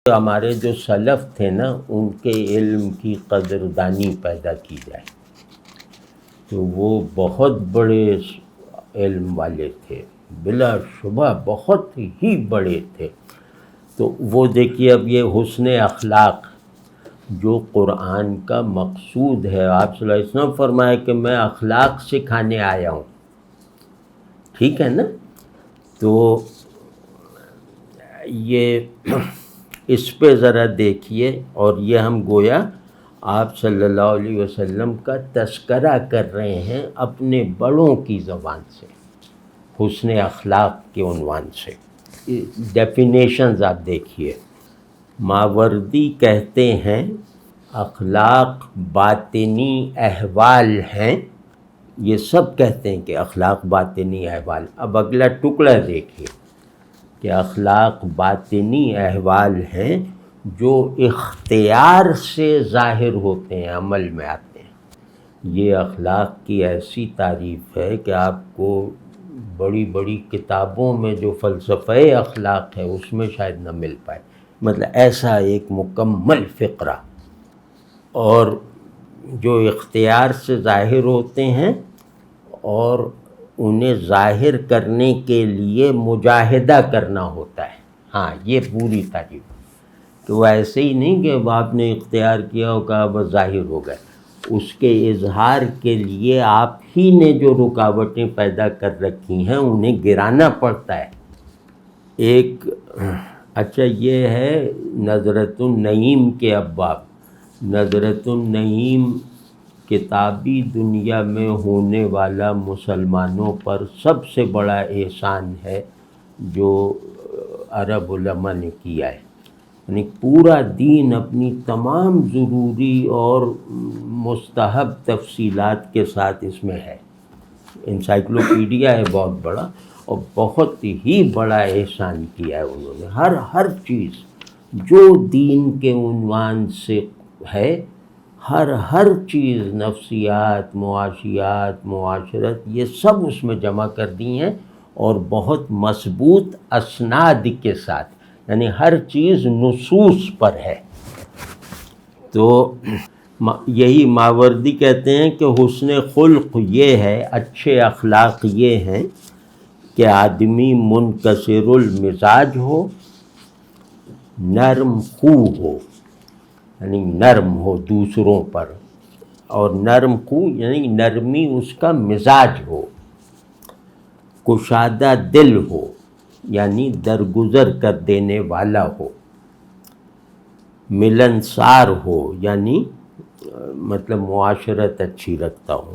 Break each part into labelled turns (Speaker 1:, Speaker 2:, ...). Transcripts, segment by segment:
Speaker 1: ہمارے جو سلف تھے نا، ان کے علم کی قدردانی پیدا کی جائے، تو وہ بہت بڑے علم والے تھے، بلا شبہ بہت ہی بڑے تھے۔ تو وہ دیکھیے، اب یہ حسن اخلاق جو قرآن کا مقصود ہے، آپ صلی اللہ علیہ وسلم فرمایا کہ میں اخلاق سکھانے آیا ہوں، ٹھیک ہے نا؟ تو یہ اس پہ ذرا دیکھیے، اور یہ ہم گویا آپ صلی اللہ علیہ وسلم کا تذکرہ کر رہے ہیں اپنے بڑوں کی زبان سے، حسن اخلاق کے عنوان سے۔ ڈیفینیشنز آپ دیکھیے، ماوردی کہتے ہیں اخلاق باطنی احوال ہیں، یہ سب کہتے ہیں کہ اخلاق باطنی احوال۔ اب اگلا ٹکڑا دیکھیے کہ اخلاق باطنی احوال ہیں جو اختیار سے ظاہر ہوتے ہیں، عمل میں آتے ہیں۔ یہ اخلاق کی ایسی تعریف ہے کہ آپ کو بڑی بڑی کتابوں میں جو فلسفہ اخلاق ہے اس میں شاید نہ مل پائے، مطلب ایسا ایک مکمل فقرہ، اور جو اختیار سے ظاہر ہوتے ہیں اور انہیں ظاہر کرنے کے لیے مجاہدہ کرنا ہوتا ہے۔ ہاں، یہ پوری تعریف، تو ایسے ہی نہیں کہ آپ نے اختیار کیا اور کہا بس ظاہر ہو گئے، اس کے اظہار کے لیے آپ ہی نے جو رکاوٹیں پیدا کر رکھی ہیں انہیں گرانا پڑتا ہے۔ ایک اچھا، یہ ہے نظرۃ النعیم کے ابواب۔ نظرۃ النعیم کتابی دنیا میں ہونے والا مسلمانوں پر سب سے بڑا احسان ہے جو عرب علماء نے کیا ہے، یعنی پورا دین اپنی تمام ضروری اور مستحب تفصیلات کے ساتھ اس میں ہے۔ انسائکلوپیڈیا ہے بہت بڑا، اور بہت ہی بڑا احسان کیا ہے انہوں نے۔ ہر چیز جو دین کے عنوان سے ہے، ہر چیز، نفسیات، معاشیات، معاشرت، یہ سب اس میں جمع کر دی ہیں، اور بہت مضبوط اسناد کے ساتھ، یعنی ہر چیز نصوص پر ہے۔ تو یہی ماوردی کہتے ہیں کہ حسن خلق یہ ہے، اچھے اخلاق یہ ہیں کہ آدمی منکسر المزاج ہو، نرم خو ہو، یعنی نرم ہو دوسروں پر، اور نرم خو یعنی نرمی اس کا مزاج ہو، کشادہ دل ہو یعنی درگزر کر دینے والا ہو، ملنسار ہو یعنی مطلب معاشرت اچھی رکھتا ہو،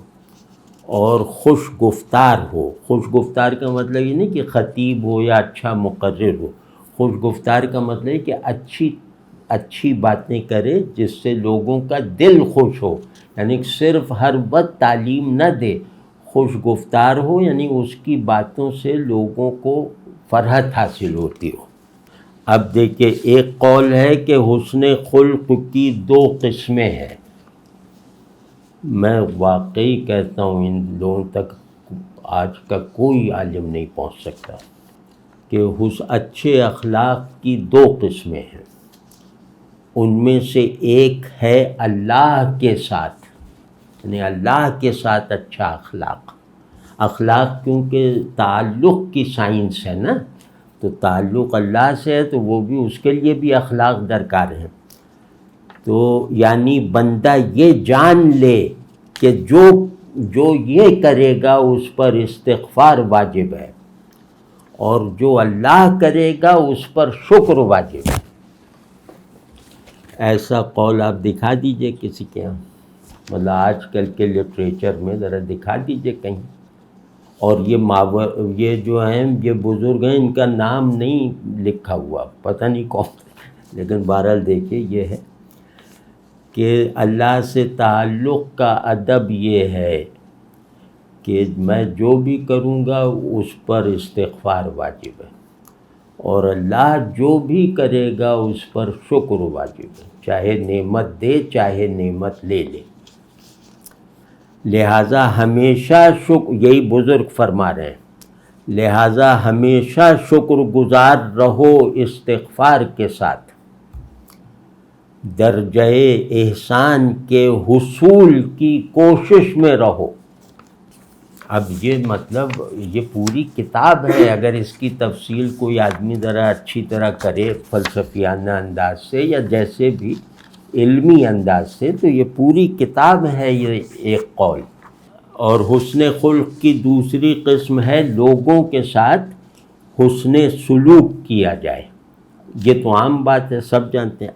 Speaker 1: اور خوش گفتار ہو۔ خوش گفتار کا مطلب یہ نہیں کہ خطیب ہو یا اچھا مقرر ہو، خوش گفتار کا مطلب ہے کہ اچھی باتیں کرے جس سے لوگوں کا دل خوش ہو، یعنی صرف ہر وقت تعلیم نہ دے، خوش گفتار ہو یعنی اس کی باتوں سے لوگوں کو فرحت حاصل ہوتی ہو۔ اب دیکھیں، ایک قول ہے کہ حسن خلق کی 2 قسمیں ہیں۔ میں واقعی کہتا ہوں ان لوگوں تک آج کا کوئی عالم نہیں پہنچ سکتا کہ اچھے اخلاق کی 2 قسمیں ہیں۔ ان میں سے ایک ہے اللہ کے ساتھ، یعنی اللہ کے ساتھ اچھا اخلاق کیونکہ تعلق کی سائنس ہے نا، تو تعلق اللہ سے ہے تو وہ بھی، اس کے لیے بھی اخلاق درکار ہیں۔ تو یعنی بندہ یہ جان لے کہ جو یہ کرے گا اس پر استغفار واجب ہے، اور جو اللہ کرے گا اس پر شکر واجب ہے۔ ایسا قول آپ دکھا دیجئے کسی کے یہاں، مطلب آج کل کے لٹریچر میں ذرا دکھا دیجئے کہیں۔ اور یہ جو ہیں، یہ بزرگ ہیں، ان کا نام نہیں لکھا ہوا، پتہ نہیں کون، لیکن بہرحال دیکھیے یہ ہے کہ اللہ سے تعلق کا ادب یہ ہے کہ میں جو بھی کروں گا اس پر استغفار واجب ہے، اور اللہ جو بھی کرے گا اس پر شکر واجب ہے، چاہے نعمت دے چاہے نعمت لے لے۔ لہٰذا ہمیشہ یہی بزرگ فرما رہے ہیں، لہٰذا ہمیشہ شکر گزار رہو استغفار کے ساتھ، درجہ احسان کے حصول کی کوشش میں رہو۔ اب یہ مطلب یہ پوری کتاب ہے، اگر اس کی تفصیل کوئی آدمی ذرا اچھی طرح کرے فلسفیانہ انداز سے یا جیسے بھی علمی انداز سے، تو یہ پوری کتاب ہے یہ ایک قول۔ اور حسن خلق کی دوسری قسم ہے لوگوں کے ساتھ حسن سلوک کیا جائے۔ یہ تو عام بات ہے، سب جانتے ہیں۔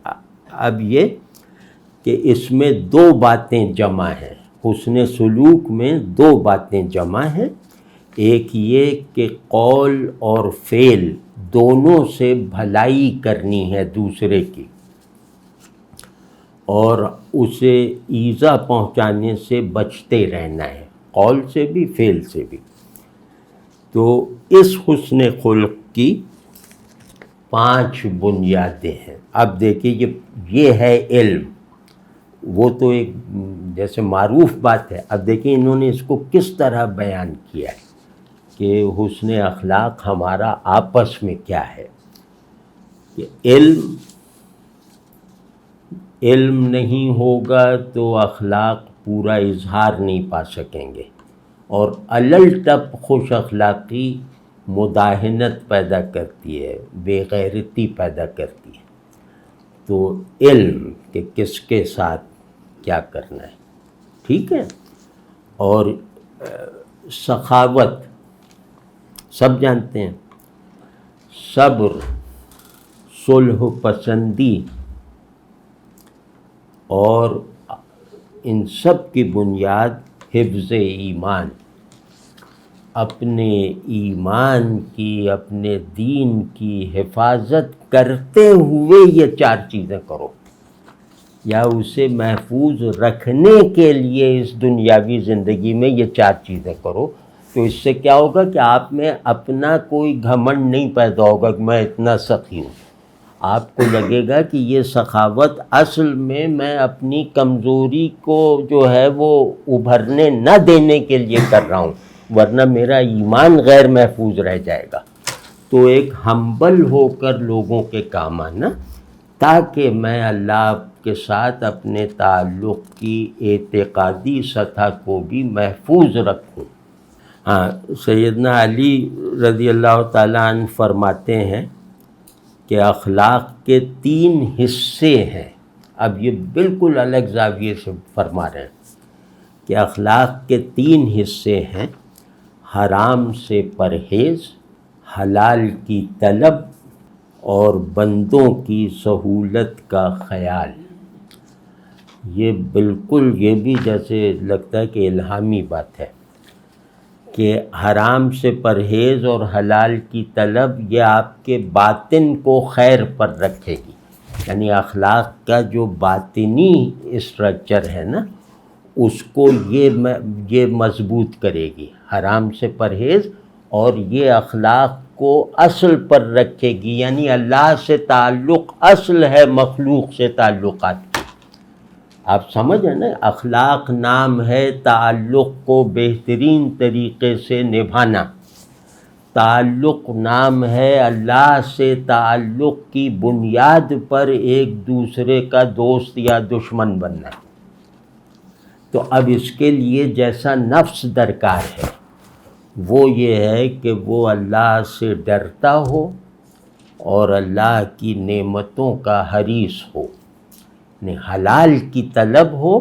Speaker 1: اب یہ کہ اس میں دو باتیں جمع ہیں، حسن سلوک میں دو باتیں جمع ہیں۔ ایک یہ کہ قول اور فعل دونوں سے بھلائی کرنی ہے دوسرے کی، اور اسے ایذا پہنچانے سے بچتے رہنا ہے، قول سے بھی فعل سے بھی۔ تو اس حسن خلق کی 5 بنیادیں ہیں۔ اب دیکھیے یہ ہے علم، وہ تو ایک جیسے معروف بات ہے۔ اب دیکھیں انہوں نے اس کو کس طرح بیان کیا ہے کہ حسن اخلاق ہمارا آپس میں کیا ہے، کہ علم نہیں ہوگا تو اخلاق پورا اظہار نہیں پا سکیں گے، اور علل ٹپ خوش اخلاقی مداہنت پیدا کرتی ہے، بے غیرتی پیدا کرتی ہے۔ تو علم کہ کس کے ساتھ کیا کرنا ہے، ٹھیک ہے۔ اور سخاوت سب جانتے ہیں، صبر، صلح پسندی، اور ان سب کی بنیاد حفظ ایمان، اپنے ایمان کی، اپنے دین کی حفاظت کرتے ہوئے یہ 4 چیزیں کرو، یا اسے محفوظ رکھنے کے لیے اس دنیاوی زندگی میں یہ 4 چیزیں کرو۔ تو اس سے کیا ہوگا کہ آپ میں اپنا کوئی گھمنڈ نہیں پیدا ہوگا کہ میں اتنا سخی ہوں۔ آپ کو لگے گا کہ یہ سخاوت اصل میں اپنی کمزوری کو جو ہے وہ ابھرنے نہ دینے کے لیے کر رہا ہوں، ورنہ میرا ایمان غیر محفوظ رہ جائے گا۔ تو ایک ہمبل ہو کر لوگوں کے کام آنا، تاکہ میں اللہ کے ساتھ اپنے تعلق کی اعتقادی سطح کو بھی محفوظ رکھوں۔ ہاں، سیدنا علی رضی اللہ تعالیٰ عنہ فرماتے ہیں کہ اخلاق کے 3 حصے ہیں۔ اب یہ بالکل الگ زاویے سے فرما رہے ہیں کہ اخلاق کے 3 حصے ہیں: حرام سے پرہیز، حلال کی طلب، اور بندوں کی سہولت کا خیال۔ یہ بالکل، یہ بھی جیسے لگتا ہے کہ الہامی بات ہے کہ حرام سے پرہیز اور حلال کی طلب یہ آپ کے باطن کو خیر پر رکھے گی، یعنی اخلاق کا جو باطنی اسٹرکچر ہے نا، اس کو یہ مضبوط کرے گی، حرام سے پرہیز، اور یہ اخلاق کو اصل پر رکھے گی، یعنی اللہ سے تعلق اصل ہے مخلوق سے تعلقات کی۔ آپ سمجھیں نا، اخلاق نام ہے تعلق کو بہترین طریقے سے نبھانا، تعلق نام ہے اللہ سے تعلق کی بنیاد پر ایک دوسرے کا دوست یا دشمن بننا۔ تو اب اس کے لیے جیسا نفس درکار ہے وہ یہ ہے کہ وہ اللہ سے ڈرتا ہو اور اللہ کی نعمتوں کا حریص ہو، یعنی حلال کی طلب ہو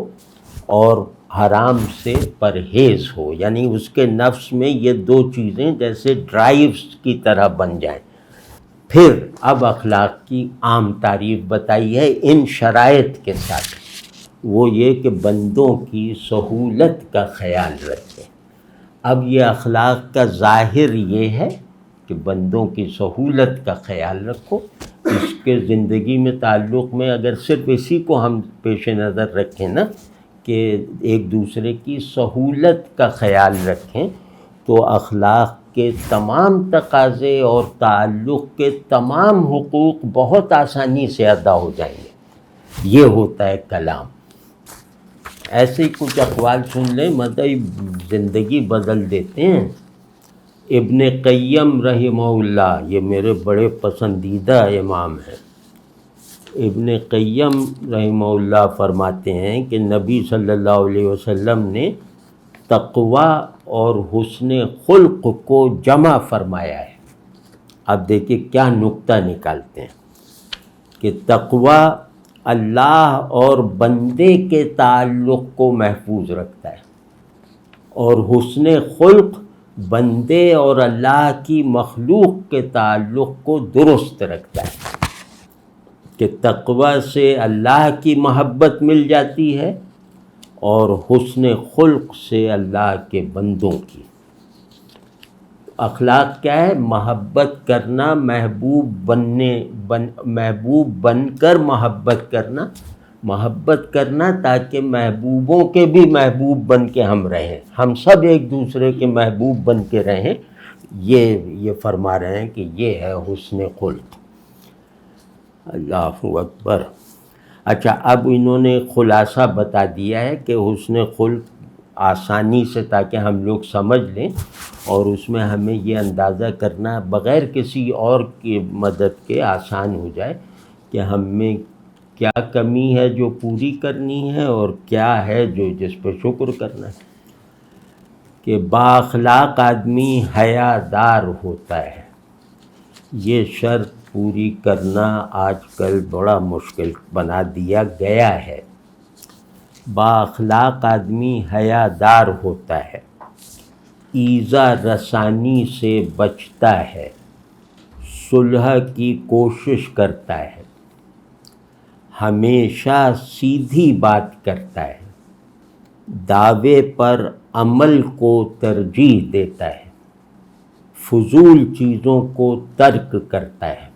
Speaker 1: اور حرام سے پرہیز ہو، یعنی اس کے نفس میں یہ 2 چیزیں جیسے ڈرائیوز کی طرح بن جائیں۔ پھر اب اخلاق کی عام تعریف بتائی ہے ان شرائط کے ساتھ، وہ یہ کہ بندوں کی سہولت کا خیال رکھیں۔ اب یہ اخلاق کا ظاہر یہ ہے کہ بندوں کی سہولت کا خیال رکھو۔ اس کے زندگی میں تعلق میں اگر صرف اسی کو ہم پیش نظر رکھیں نا کہ ایک دوسرے کی سہولت کا خیال رکھیں، تو اخلاق کے تمام تقاضے اور تعلق کے تمام حقوق بہت آسانی سے ادا ہو جائیں گے۔ یہ ہوتا ہے کلام۔ ایسے ہی کچھ اقوال سن لیں، مطلب زندگی بدل دیتے ہیں۔ ابن قیم رحمہ اللہ، یہ میرے بڑے پسندیدہ امام ہیں، ابن قیم رحمہ اللہ فرماتے ہیں کہ نبی صلی اللہ علیہ وسلم نے تقوی اور حسن خلق کو جمع فرمایا ہے۔ اب دیکھیے کیا نکتہ نکالتے ہیں کہ تقوی اللہ اور بندے کے تعلق کو محفوظ رکھتا ہے، اور حسن خلق بندے اور اللہ کی مخلوق کے تعلق کو درست رکھتا ہے، کہ تقوی سے اللہ کی محبت مل جاتی ہے اور حسن خلق سے اللہ کے بندوں کی۔ اخلاق کیا ہے؟ محبت کرنا، محبوب بن کر محبت کرنا تاکہ محبوبوں کے بھی محبوب بن کے ہم رہیں، ہم سب ایک دوسرے کے محبوب بن کے رہیں۔ یہ فرما رہے ہیں کہ یہ ہے حسن خلق۔ اللہ اکبر۔ اچھا، اب انہوں نے خلاصہ بتا دیا ہے کہ حسن خلق آسانی سے، تاکہ ہم لوگ سمجھ لیں، اور اس میں ہمیں یہ اندازہ کرنا بغیر کسی اور کی مدد کے آسان ہو جائے کہ ہم میں کیا کمی ہے جو پوری کرنی ہے اور کیا ہے جس پہ شکر کرنا ہے۔ کہ بااخلاق آدمی حیا دار ہوتا ہے، یہ شرط پوری کرنا آج کل بڑا مشکل بنا دیا گیا ہے۔ بااخلاق آدمی حیا دار ہوتا ہے، ایذا رسانی سے بچتا ہے، صلح کی کوشش کرتا ہے، ہمیشہ سیدھی بات کرتا ہے، دعوے پر عمل کو ترجیح دیتا ہے، فضول چیزوں کو ترک کرتا ہے،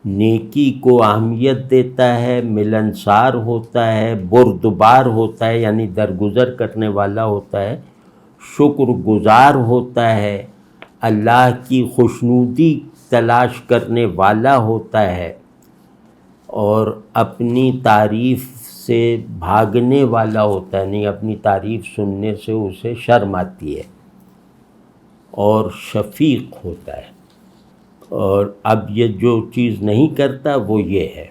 Speaker 1: نیکی کو اہمیت دیتا ہے، ملنسار ہوتا ہے، بردبار ہوتا ہے یعنی درگزر کرنے والا ہوتا ہے، شکر گزار ہوتا ہے، اللہ کی خوشنودی تلاش کرنے والا ہوتا ہے، اور اپنی تعریف سے بھاگنے والا ہوتا ہے، نہیں اپنی تعریف سننے سے اسے شرم آتی ہے، اور شفیق ہوتا ہے۔ اور اب یہ جو چیز نہیں کرتا وہ یہ ہے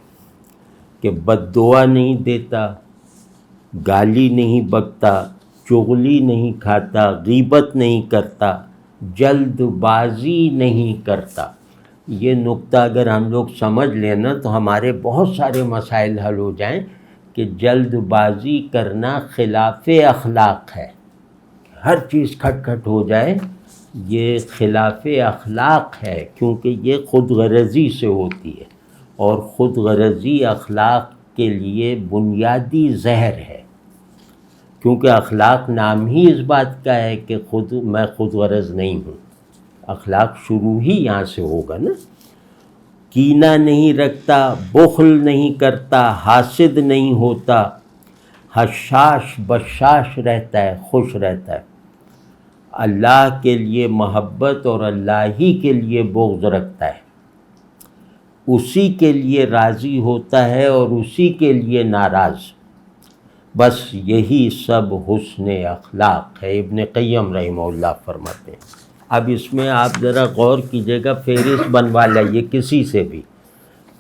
Speaker 1: کہ بد دعا نہیں دیتا، گالی نہیں بکتا، چغلی نہیں کھاتا، غیبت نہیں کرتا، جلد بازی نہیں کرتا۔ یہ نکتہ اگر ہم لوگ سمجھ لیں نا تو ہمارے بہت سارے مسائل حل ہو جائیں، کہ جلد بازی کرنا خلاف اخلاق ہے، ہر چیز کھٹ کھٹ ہو جائے، یہ خلاف اخلاق ہے، کیونکہ یہ خود غرضی سے ہوتی ہے، اور خود غرضی اخلاق کے لیے بنیادی زہر ہے، کیونکہ اخلاق نام ہی اس بات کا ہے کہ میں خود غرض نہیں ہوں۔ اخلاق شروع ہی یہاں سے ہوگا نا۔ کینہ نہیں رکھتا، بخل نہیں کرتا، حاسد نہیں ہوتا، حشاش بشاش رہتا ہے، خوش رہتا ہے، اللہ کے لیے محبت اور اللہ ہی کے لیے بغض رکھتا ہے، اسی کے لیے راضی ہوتا ہے اور اسی کے لیے ناراض، بس یہی سب حسن اخلاق ہے۔ ابن قیم رحمہ اللہ فرماتے ہیں۔ اب اس میں آپ ذرا غور کیجئے گا، فہرست بنوا لائیے کسی سے بھی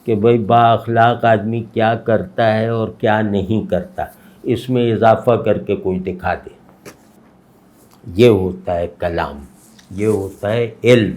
Speaker 1: کہ بھئی با اخلاق آدمی کیا کرتا ہے اور کیا نہیں کرتا، اس میں اضافہ کر کے کوئی دکھا دے۔ یہ ہوتا ہے کلام، یہ ہوتا ہے علم۔